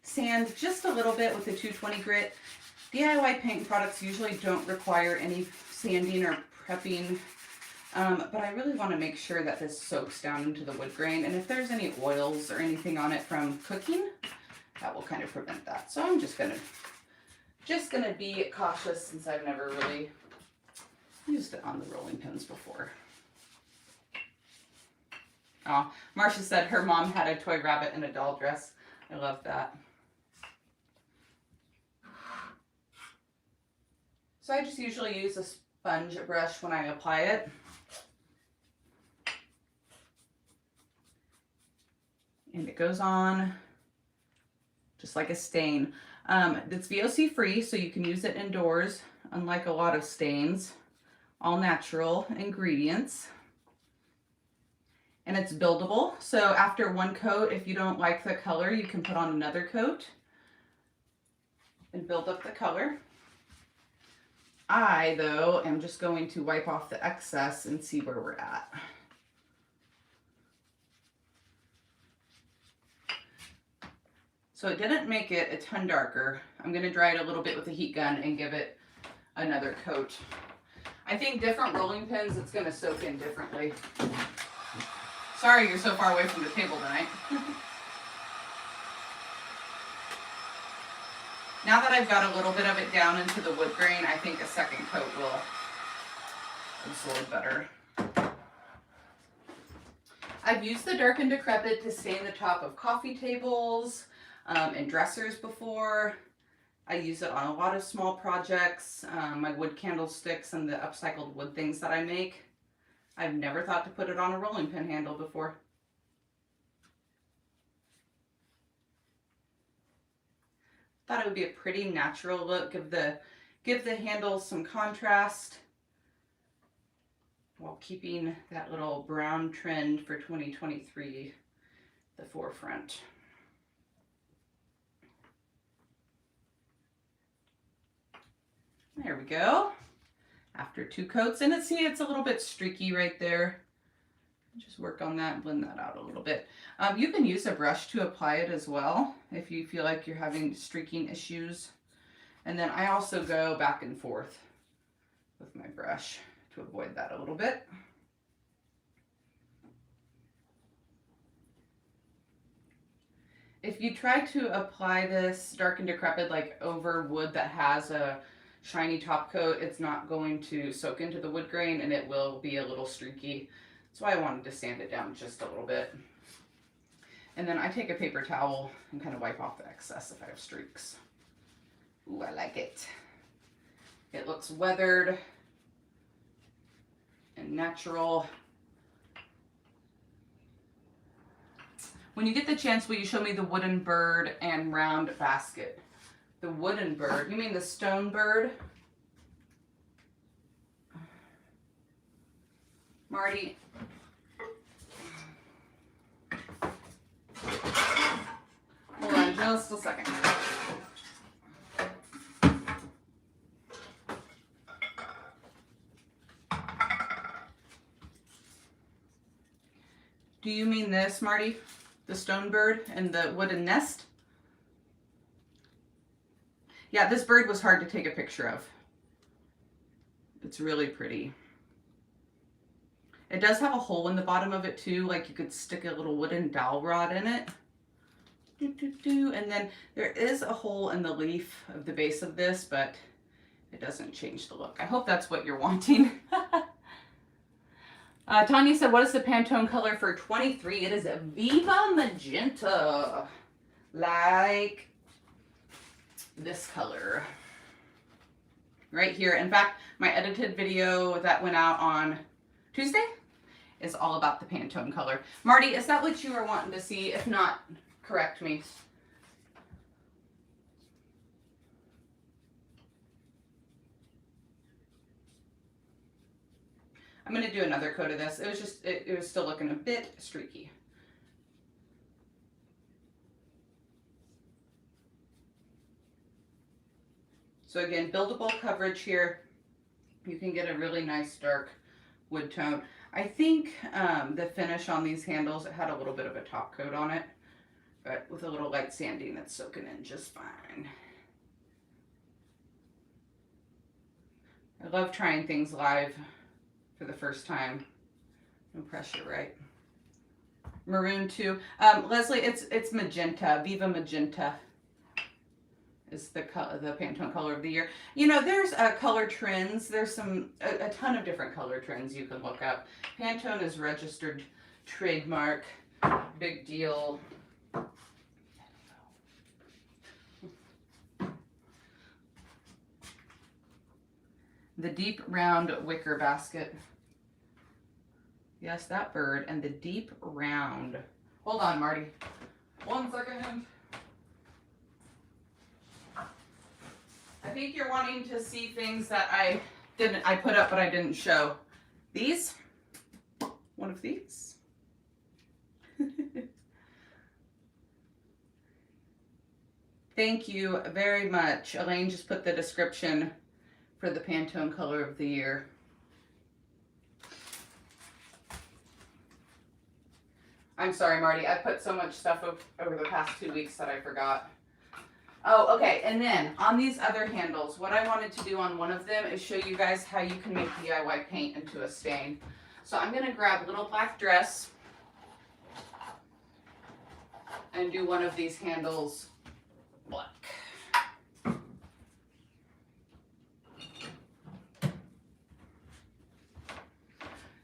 sand just a little bit with the 220 grit. DIY paint products usually don't require any sanding or prepping. But I really want to make sure that this soaks down into the wood grain. And if there's any oils or anything on it from cooking, that will kind of prevent that. So I'm just gonna be cautious since I've never really used it on the rolling pins before. Oh, Marcia said her mom had a toy rabbit in a doll dress. I love that. So I just usually use a sponge brush when I apply it. And it goes on just like a stain. It's VOC free, so you can use it indoors, unlike a lot of stains. All natural ingredients. And it's buildable, so after one coat, if you don't like the color, you can put on another coat and build up the color. I, though, am just going to wipe off the excess and see where we're at. So it didn't make it a ton darker. I'm going to dry it a little bit with a heat gun and give it another coat. I think different rolling pins, it's going to soak in differently. Sorry you're so far away from the table tonight. Now that I've got a little bit of it down into the wood grain, I think a second coat will absorb better. I've used the Dark and Decrepit to stain the top of coffee tables and dressers before. I use it on a lot of small projects, my wood candlesticks and the upcycled wood things that I make. I've never thought to put it on a rolling pin handle before. Thought it would be a pretty natural look, give the handle some contrast while keeping that little brown trend for 2023 the forefront. There we go. After 2 coats, and see it's a little bit streaky right there. Just work on that and blend that out a little bit. You can use a brush to apply it as well if you feel like you're having streaking issues. And then I also go back and forth with my brush to avoid that a little bit. If you try to apply this Dark and Decrepit like over wood that has a shiny top coat, it's not going to soak into the wood grain and it will be a little streaky. That's why I wanted to sand it down just a little bit. And then I take a paper towel and kind of wipe off the excess if I have streaks. Ooh, I like it. It looks weathered and natural. When you get the chance, will you show me the wooden bird and round basket? The wooden bird, you mean the stone bird? Marty. Hold on just a second. Do you mean this, Marty? The stone bird and the wooden nest? Yeah, this bird was hard to take a picture of. It's really pretty. It does have a hole in the bottom of it too, like you could stick a little wooden dowel rod in it. And then there is a hole in the leaf of the base of this, but it doesn't change the look. I hope that's what you're wanting. Tanya said, what is the Pantone color for 23? It is a Viva Magenta. Like this color. Right here. In fact, my edited video that went out on Tuesday is all about the Pantone color. Marty, is that what you were wanting to see? If not, correct me. I'm going to do another coat of this. It was just, it was still looking a bit streaky. So again, buildable coverage here. You can get a really nice dark wood tone. I think the finish on these handles, it had a little bit of a top coat on it, but with a little light sanding, it's soaking in just fine. I love trying things live for the first time. No pressure, right? Maroon too. Leslie, it's magenta. Viva Magenta is the Pantone color of the year. You know, there's color trends. There's a ton of different color trends you can look up. Pantone is registered trademark. Big deal. The deep round wicker basket. Yes, that bird and the deep round. Hold on, Marty. 1 second. I think you're wanting to see things that I put up but I didn't show. These? One of these? Thank you very much. Elaine just put the description for the Pantone color of the year. I'm sorry, Marty. I put so much stuff over the past 2 weeks that I forgot. Oh, okay. And then on these other handles, what I wanted to do on one of them is show you guys how you can make DIY paint into a stain. So I'm going to grab Little Black Dress and do one of these handles black.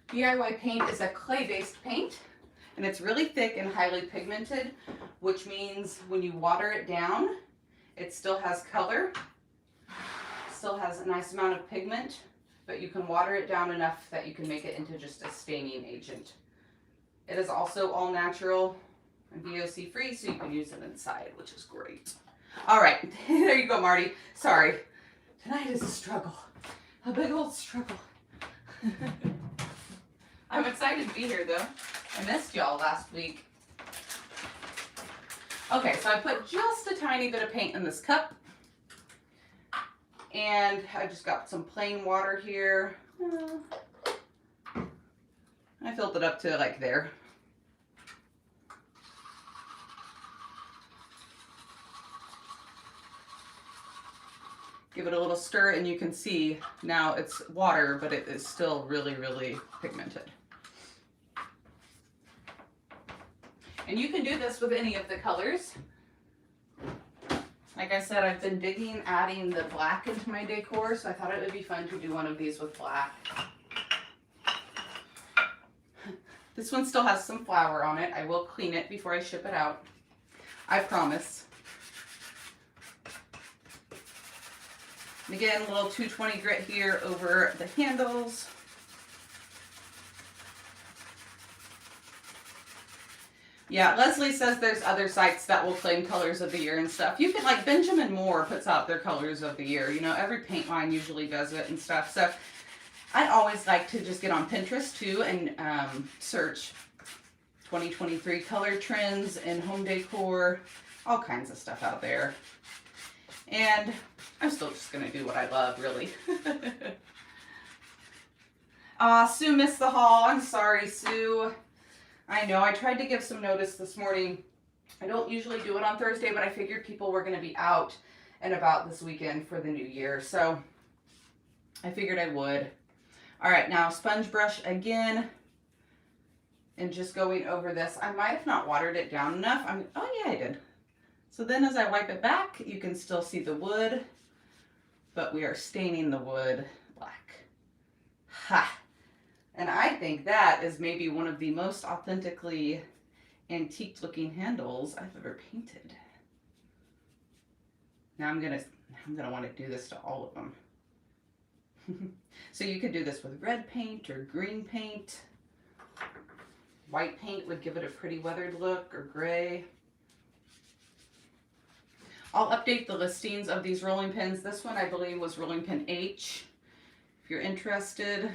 DIY paint is a clay-based paint, and it's really thick and highly pigmented, which means when you water it down, it still has color, still has a nice amount of pigment, but you can water it down enough that you can make it into just a staining agent. It is also all natural and VOC free, so you can use it inside, which is great. All right, there you go, Marty. Sorry. Tonight is a struggle. A big old struggle. I'm excited to be here, though. I missed y'all last week. Okay, so I put just a tiny bit of paint in this cup. And I just got some plain water here. I filled it up to like there. Give it a little stir and you can see now it's water, but it is still really, really pigmented. And you can do this with any of the colors. Like I said, I've been digging, adding the black into my decor, so I thought it would be fun to do one of these with black. This one still has some flour on it. I will clean it before I ship it out. I promise. And again, a little 220 grit here over the handles. Yeah, Leslie says there's other sites that will claim colors of the year and stuff. You can, like, Benjamin Moore puts out their colors of the year. You know, every paint line usually does it and stuff. So I always like to just get on Pinterest too and search 2023 color trends in home decor, all kinds of stuff out there. And I'm still just going to do what I love, really. Sue missed the haul. I'm sorry, Sue. I know, I tried to give some notice this morning. I don't usually do it on Thursday, but I figured people were going to be out and about this weekend for the new year. So I figured I would. All right, now sponge brush again. And just going over this. I might have not watered it down enough. Oh yeah, I did. So then as I wipe it back, you can still see the wood, but we are staining the wood black. Ha! And I think that is maybe one of the most authentically antique looking handles I've ever painted. Now I'm gonna want to do this to all of them. So you could do this with red paint or green paint. White paint would give it a pretty weathered look, or gray. I'll update the listings of these rolling pins. This one I believe was rolling pin H, if you're interested.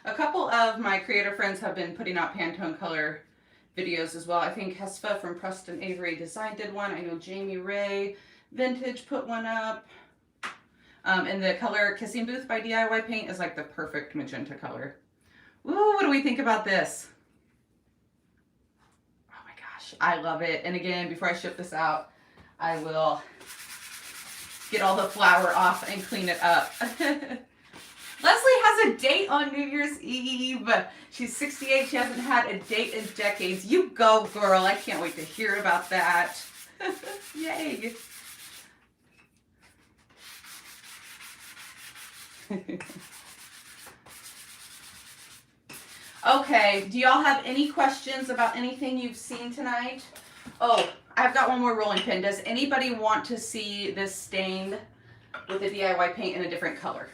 A couple of my creator friends have been putting out Pantone color videos as well. I think Hesfa from Preston Avery Design did one. I know Jamie Ray Vintage put one up. And the color Kissing Booth by DIY Paint is like the perfect magenta color. Ooh, what do we think about this? Oh my gosh, I love it. And again, before I ship this out, I will get all the flour off and clean it up. Leslie has a date on New Year's Eve. She's 68. She hasn't had a date in decades. You go, girl. I can't wait to hear about that. Yay. Okay, do y'all have any questions about anything you've seen tonight? Oh, I've got one more rolling pin. Does anybody want to see this stained with a DIY paint in a different color?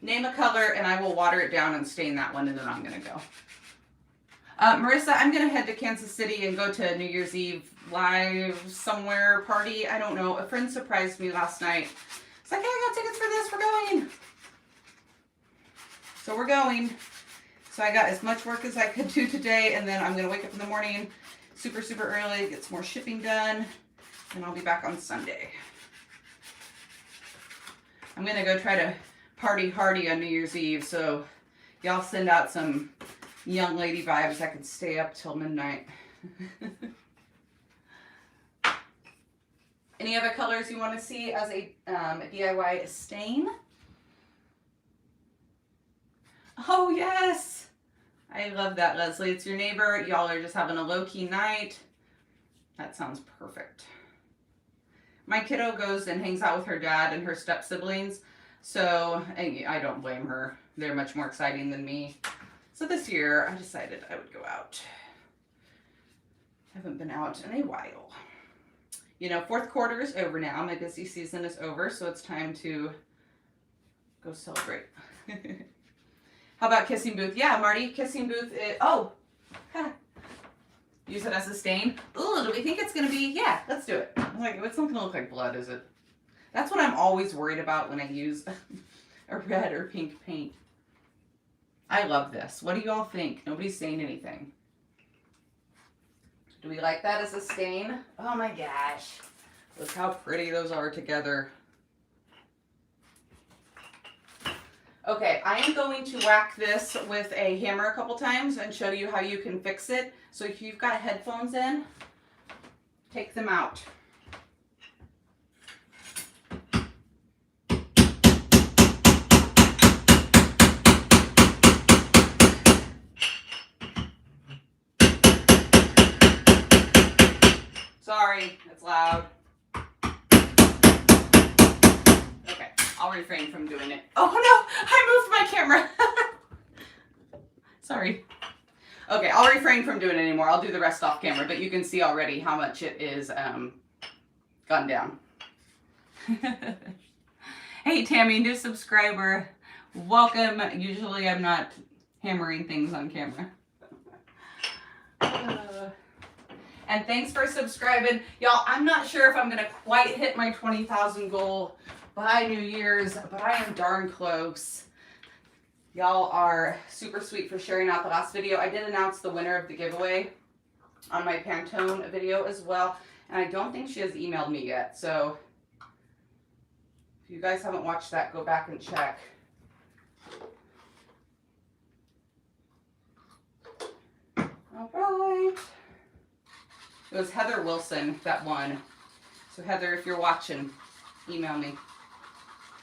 Name a color and I will water it down and stain that one, and then I'm going to go. Marissa, I'm going to head to Kansas City and go to New Year's Eve live somewhere party. I don't know. A friend surprised me last night. It's like, hey, I got tickets for this. We're going. So we're going. So I got as much work as I could do today, and then I'm going to wake up in the morning super, super early, get some more shipping done, and I'll be back on Sunday. I'm going to go try to party hardy on New Year's Eve, so y'all send out some young lady vibes. I could stay up till midnight. Any other colors you want to see as a DIY stain? Oh, yes. I love that, Leslie. It's your neighbor. Y'all are just having a low-key night. That sounds perfect. My kiddo goes and hangs out with her dad and her step-siblings, so I don't blame her. They're much more exciting than me. So this year, I decided I would go out. I haven't been out in a while. You know, fourth quarter is over now. My busy season is over, so it's time to go celebrate. How about kissing booth? Yeah, Marty, kissing booth. Oh, use it as a stain. Ooh, do we think it's gonna be? Yeah, let's do it. Like, it's not gonna look like blood, is it? That's what I'm always worried about when I use a red or pink paint. I love this. What do you all think? Nobody's saying anything. Do we like that as a stain? Oh my gosh. Look how pretty those are together. Okay, I am going to whack this with a hammer a couple times and show you how you can fix it. So if you've got headphones in, take them out. Sorry, it's loud. Okay, I'll refrain from doing it. Oh no, I moved my camera. Sorry. Okay, I'll refrain from doing it anymore. I'll do the rest off camera, but you can see already how much it is gone down. Hey Tammy, new subscriber. Welcome. Usually I'm not hammering things on camera. And thanks for subscribing. Y'all, I'm not sure if I'm going to quite hit my 20,000 goal by New Year's, but I am darn close. Y'all are super sweet for sharing out the last video. I did announce the winner of the giveaway on my Pantone video as well, and I don't think she has emailed me yet. So if you guys haven't watched that, go back and check. All right. It was Heather Wilson that won. So Heather, if you're watching, email me.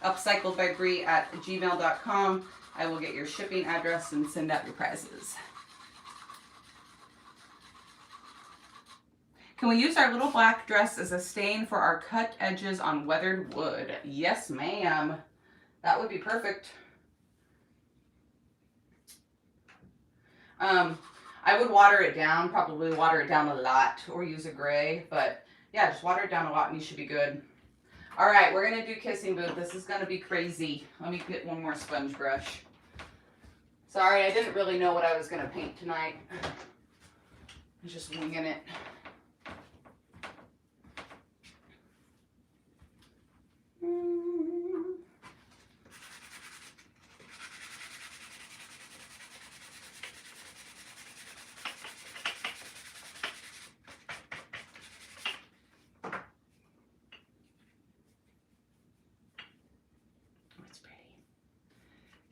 upcycledbybrie@gmail.com. I will get your shipping address and send out your prizes. Can we use our little black dress as a stain for our cut edges on weathered wood? Yes, ma'am. That would be perfect. I would water it down, probably water it down a lot, or use a gray, but yeah, just water it down a lot and you should be good. All right, we're gonna do kissing booth. This is gonna be crazy. Let me get one more sponge brush. Sorry, I didn't really know what I was gonna paint tonight. I'm just winging it.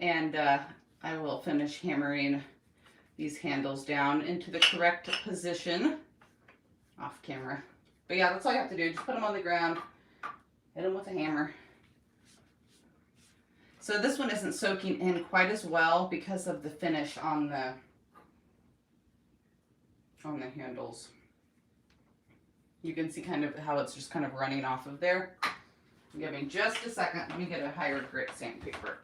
And I will finish hammering these handles down into the correct position off camera. But yeah, that's all you have to do. Just put them on the ground, hit them with a hammer. So this one isn't soaking in quite as well because of the finish on the handles. You can see kind of how it's just kind of running off of there. Give me just a second. Let me get a higher grit sandpaper.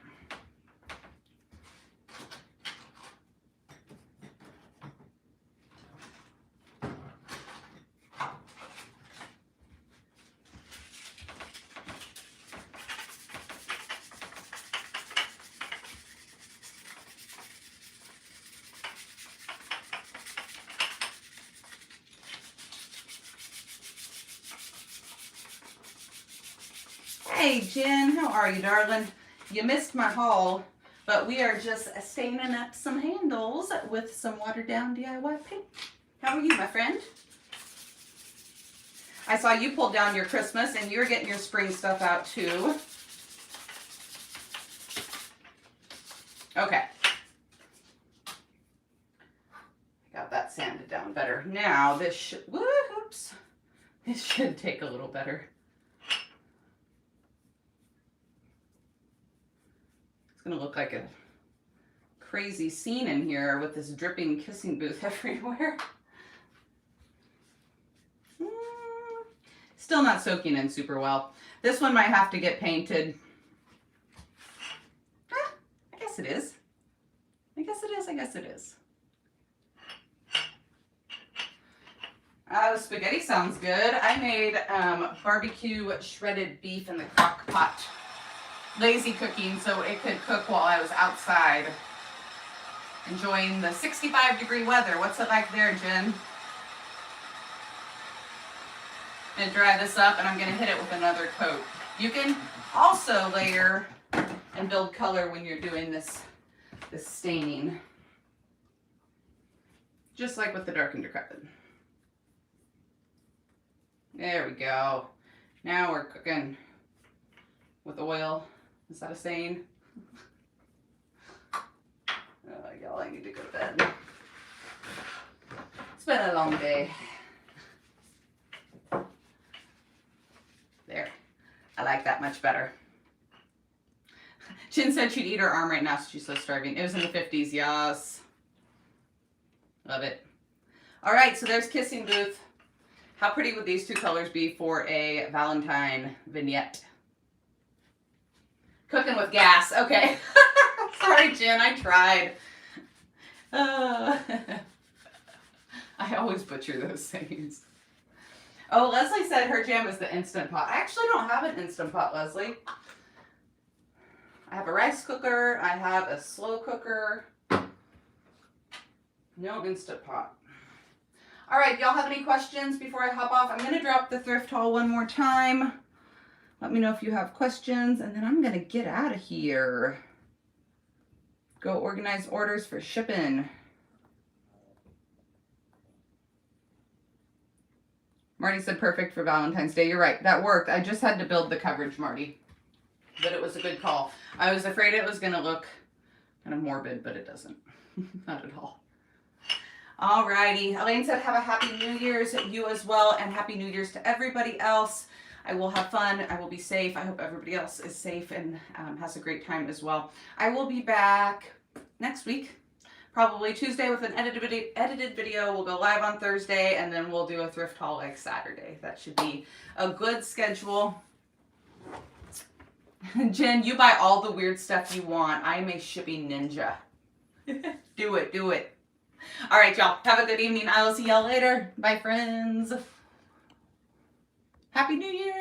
Hey Jen, how are you, darling? You missed my haul, but we are just staining up some handles with some watered down DIY paint. How are you, my friend? I saw you pulled down your Christmas and you're getting your spring stuff out too. Okay. Got that sanded down better. Now this should, whoops, this should take a little better. Gonna look like a crazy scene in here with this dripping kissing booth everywhere. Still not soaking in super well. This one might have to get painted. I guess it is. I guess it is. I guess it is. Oh, spaghetti sounds good. I made barbecue shredded beef in the crock pot. Lazy cooking so it could cook while I was outside enjoying the 65-degree weather. What's it like there, Jen? I'm gonna dry this up and I'm gonna hit it with another coat. You can also layer and build color when you're doing this staining, just like with the dark and decrepit. There we go. Now we're cooking with oil. Is that a saying? Y'all, I need to go to bed. It's been a long day. There. I like that much better. Chin said she'd eat her arm right now, so she's so starving. It was in the 50s, yes. Love it. All right, so there's Kissing Booth. How pretty would these two colors be for a Valentine vignette? Cooking with gas. Okay. Sorry, Jen. I tried. I always butcher those things. Oh, Leslie said her jam is the Instant Pot. I actually don't have an Instant Pot, Leslie. I have a rice cooker. I have a slow cooker. No Instant Pot. All right. Y'all have any questions before I hop off? I'm going to drop the thrift haul one more time. Let me know if you have questions, and then I'm going to get out of here. Go organize orders for shipping. Marty said perfect for Valentine's Day. You're right. That worked. I just had to build the coverage, Marty. But it was a good call. I was afraid it was going to look kind of morbid, but it doesn't. Not at all. All righty. Elaine said have a happy New Year's. You as well, and happy New Year's to everybody else. I will have fun. I will be safe. I hope everybody else is safe and has a great time as well. I will be back next week, probably Tuesday with an edited video. We'll go live on Thursday, and then we'll do a thrift haul like Saturday. That should be a good schedule. Jen, you buy all the weird stuff you want. I am a shipping ninja. Do it. Do it. All right, y'all. Have a good evening. I will see y'all later. Bye, friends. Happy New Year's!